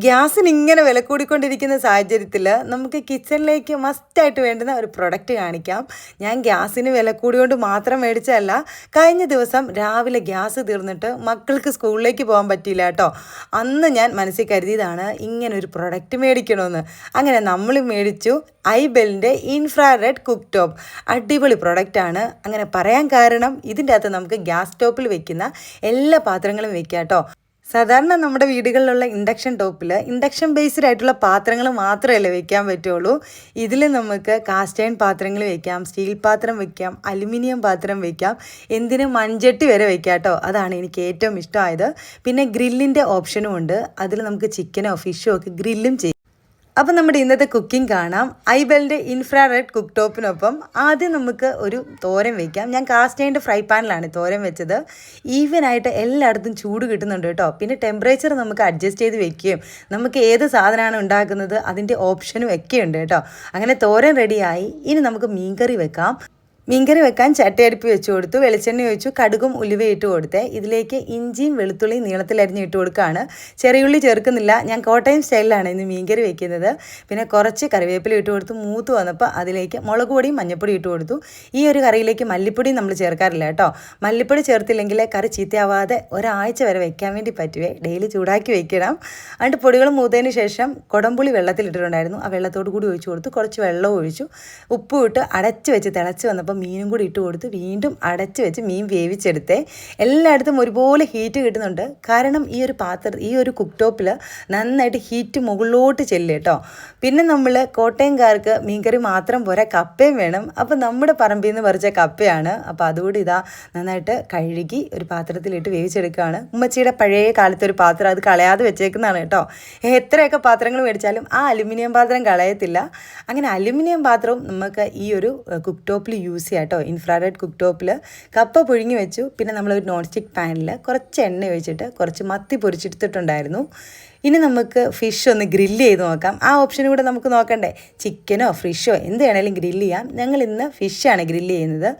ഗ്യാസിന് ഇങ്ങനെ വില കൂടിക്കൊണ്ടിരിക്കുന്ന സാഹചര്യത്തിൽ നമുക്ക് കിച്ചണിലേക്ക് മസ്റ്റായിട്ട് വേണ്ടുന്ന ഒരു പ്രൊഡക്റ്റ് കാണിക്കാം. ഞാൻ ഗ്യാസിന് വില കൂടിയോണ്ട് മാത്രം മേടിച്ചതല്ല, കഴിഞ്ഞ ദിവസം രാവിലെ ഗ്യാസ് തീർന്നിട്ട് മക്കൾക്ക് സ്കൂളിലേക്ക് പോകാൻ പറ്റിയില്ല കേട്ടോ. അന്ന് ഞാൻ മനസ്സിൽ കരുതിയതാണ് ഇങ്ങനൊരു പ്രൊഡക്റ്റ് മേടിക്കണമെന്ന്. അങ്ങനെ നമ്മൾ മേടിച്ചു ഐബെലിൻ്റെ ഇൻഫ്രാറെഡ് കുക്ക് ടോപ്പ്. അടിപൊളി പ്രൊഡക്റ്റാണ്. അങ്ങനെ പറയാൻ കാരണം ഇതിൻ്റെ അകത്ത് നമുക്ക് ഗ്യാസ് സ്റ്റോപ്പിൽ വെക്കുന്ന എല്ലാ പാത്രങ്ങളും വെക്കാം കേട്ടോ. സാധാരണ നമ്മുടെ വീടുകളിലുള്ള ഇൻഡക്ഷൻ ടോപ്പിൽ ഇൻഡക്ഷൻ ബേസ്ഡ് ആയിട്ടുള്ള പാത്രങ്ങൾ മാത്രമല്ലേ വെക്കാൻ പറ്റുള്ളൂ. ഇതിൽ നമുക്ക് കാസ്റ്റ് അയൺ പാത്രങ്ങൾ വെക്കാം, സ്റ്റീൽ പാത്രം വെക്കാം, അലുമിനിയം പാത്രം വെക്കാം, എന്തിനും മൺചട്ടി വരെ വെക്കാം കേട്ടോ. അതാണ് എനിക്ക് ഏറ്റവും ഇഷ്ടമായത്. പിന്നെ ഗ്രില്ലിൻ്റെ ഓപ്ഷനും ഉണ്ട്. അതിൽ നമുക്ക് ചിക്കനോ ഫിഷോ ഒക്കെ ഗ്രില്ലും ചെയ്യാം. അപ്പം നമ്മുടെ ഇന്നത്തെ കുക്കിംഗ് കാണാം. ഐബെലിൻ്റെ ഇൻഫ്രാറെഡ് കുക്ക് ടോപ്പിനൊപ്പം ആദ്യം നമുക്ക് ഒരു തോരൻ വയ്ക്കാം. ഞാൻ കാസ്റ്റ് അയണിൻ്റെ ഫ്രൈ പാനിലാണ് തോരൻ വെച്ചത്. ഈവനായിട്ട് എല്ലായിടത്തും ചൂട് കിട്ടുന്നുണ്ട് കേട്ടോ. പിന്നെ ടെമ്പറേച്ചർ നമുക്ക് അഡ്ജസ്റ്റ് ചെയ്ത് വെക്കുകയും നമുക്ക് ഏത് സാധനമാണ് ഉണ്ടാക്കുന്നത് അതിൻ്റെ ഓപ്ഷനും ഒക്കെ ഉണ്ട് കേട്ടോ. അങ്ങനെ തോരൻ റെഡിയായി. ഇനി നമുക്ക് മീൻകറി വെക്കാം. മീൻകറി വെക്കാൻ ചട്ടിയടുപ്പ് വെച്ച് കൊടുത്തു, വെളിച്ചെണ്ണ ഒഴിച്ചു, കടുകും ഉലുവയും ഇട്ട് കൊടുത്തേ. ഇതിലേക്ക് ഇഞ്ചിയും വെളുത്തുള്ളിയും നീളത്തിലരിഞ്ഞ് ഇട്ട് കൊടുക്കുകയാണ്. ചെറിയുള്ളി ചേർക്കുന്നില്ല. ഞാൻ കോട്ടയം സ്റ്റൈലിലാണ് ഇന്ന് മീൻകറി വെക്കുന്നത്. പിന്നെ കുറച്ച് കറിവേപ്പില ഇട്ട് കൊടുത്തു. മൂത്ത് വന്നപ്പോൾ അതിലേക്ക് മുളക് പൊടിയും മഞ്ഞൾപ്പൊടി ഇട്ട് കൊടുത്തു. ഈ ഒരു കറിയിലേക്ക് മല്ലിപ്പൊടി നമ്മൾ ചേർക്കാറില്ല കേട്ടോ. മല്ലിപ്പൊടി ചേർത്തില്ലെങ്കിൽ കറി ചീത്തയാവാതെ ഒരാഴ്ച വരെ വെക്കാൻ വേണ്ടി പറ്റുവേ. ഡെയിലി ചൂടാക്കി വെക്കണം. എന്നിട്ട് പൊടികൾ മൂത്തതിന് ശേഷം കുടംപുളി വെള്ളത്തിലിട്ടിട്ടുണ്ടായിരുന്നു. ആ വെള്ളത്തോട് കൂടി ഒഴിച്ചു കൊടുത്തു. കുറച്ച് വെള്ളം ഒഴിച്ചു, ഉപ്പും ഇട്ട് അടച്ച് വെച്ച് തിളച്ച് വന്നപ്പോൾ മീനും കൂടി ഇട്ട് കൊടുത്ത് വീണ്ടും അടച്ച് വെച്ച് മീൻ വേവിച്ചെടുത്തേ. എല്ലായിടത്തും ഒരുപോലെ ഹീറ്റ് കിട്ടുന്നുണ്ട്. കാരണം ഈ ഒരു കുക്ക് ടോപ്പിൽ നന്നായിട്ട് ഹീറ്റ് മുകളിലോട്ട് ചെല്ലും കേട്ടോ. പിന്നെ നമ്മൾ കോട്ടയംകാർക്ക് മീൻകറി മാത്രം പോരാ, കപ്പയും വേണം. അപ്പോൾ നമ്മുടെ പറമ്പിൽ നിന്ന് പറിച്ച കപ്പയാണ്. അപ്പോൾ അതുകൂടി നന്നായിട്ട് കഴുകി ഒരു പാത്രത്തിലിട്ട് വേവിച്ചെടുക്കുകയാണ്. ഉമ്മച്ചിയുടെ പഴയ കാലത്തെ ഒരു പാത്രം, അത് കളയാതെ വെച്ചേക്കുന്നതാണ് കേട്ടോ. എത്രയൊക്കെ പാത്രങ്ങൾ മേടിച്ചാലും ആ അലുമിനിയം പാത്രം കളയത്തില്ല. അങ്ങനെ അലുമിനിയം പാത്രവും നമുക്ക് ഈ ഒരു കുക്ക് ടോപ്പിൽ യൂസ് ചെയ്യാം കേട്ടോ. ഇൻഫ്രാറെഡ് കുക്ക് ടോപ്പിൽ കപ്പ പുഴുങ്ങി വെച്ചു. പിന്നെ നമ്മളൊരു നോൺ സ്റ്റിക്ക് പാനിൽ കുറച്ച് എണ്ണ ഒഴിച്ചിട്ട് കുറച്ച് മത്തി പൊരിച്ചെടുത്തിട്ടുണ്ടായിരുന്നു. ഇനി നമുക്ക് ഫിഷ് ഒന്ന് ഗ്രില്ല് ചെയ്ത് നോക്കാം. ആ ഓപ്ഷനും കൂടെ നമുക്ക് നോക്കണ്ടേ. ചിക്കനോ ഫിഷോ എന്ത് വേണേലും ഗ്രില്ല് ചെയ്യാം. ഞങ്ങൾ ഇന്ന് ഫിഷാണ് ഗ്രില്ല് ചെയ്യുന്നത്.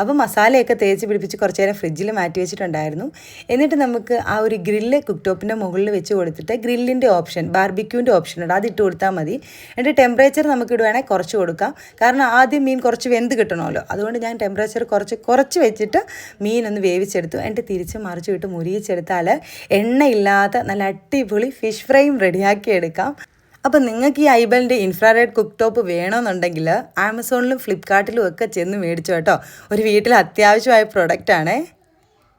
അപ്പോൾ മസാലയൊക്കെ തേച്ച് പിടിപ്പിച്ച് കുറച്ച് നേരം ഫ്രിഡ്ജിൽ മാറ്റി വെച്ചിട്ടുണ്ടായിരുന്നു. എന്നിട്ട് നമുക്ക് ആ ഒരു ഗ്രില്ല് കുക്ക് ടോപ്പിൻ്റെ മുകളിൽ വെച്ച് കൊടുത്തിട്ട് ഗ്രില്ലിൻ്റെ ഓപ്ഷൻ, ബാർബിക്യൂൻ്റെ ഓപ്ഷൻ ഉണ്ട്, അതിട്ട് കൊടുത്താൽ മതി. എന്നിട്ട് ടെമ്പറേച്ചർ നമുക്ക് ഇടുവാണെങ്കിൽ കുറച്ച് കൊടുക്കാം. കാരണം ആദ്യം മീൻ കുറച്ച് വെന്ത് കിട്ടണമല്ലോ. അതുകൊണ്ട് ഞാൻ ടെമ്പറേച്ചർ കുറച്ച് വെച്ചിട്ട് മീനൊന്ന് വേവിച്ചെടുത്തു. എന്നിട്ട് തിരിച്ച് മറിച്ച് വിട്ട് മുരിയിച്ചെടുത്താൽ എണ്ണയില്ലാത്ത നല്ല അടിപൊളി ഫിഷ് ഫ്രൈയും റെഡിയാക്കി എടുക്കാം. അപ്പോൾ നിങ്ങൾക്ക് ഈ ഐബെലിൻ്റെ ഇൻഫ്രാറെഡ് കുക്ക് ടോപ്പ് വേണമെന്നുണ്ടെങ്കിൽ ആമസോണിലും ഫ്ലിപ്കാർട്ടിലും ഒക്കെ ചെന്ന് മേടിച്ചു കേട്ടോ. ഒരു വീട്ടിൽ അത്യാവശ്യമായ പ്രൊഡക്റ്റാണേ.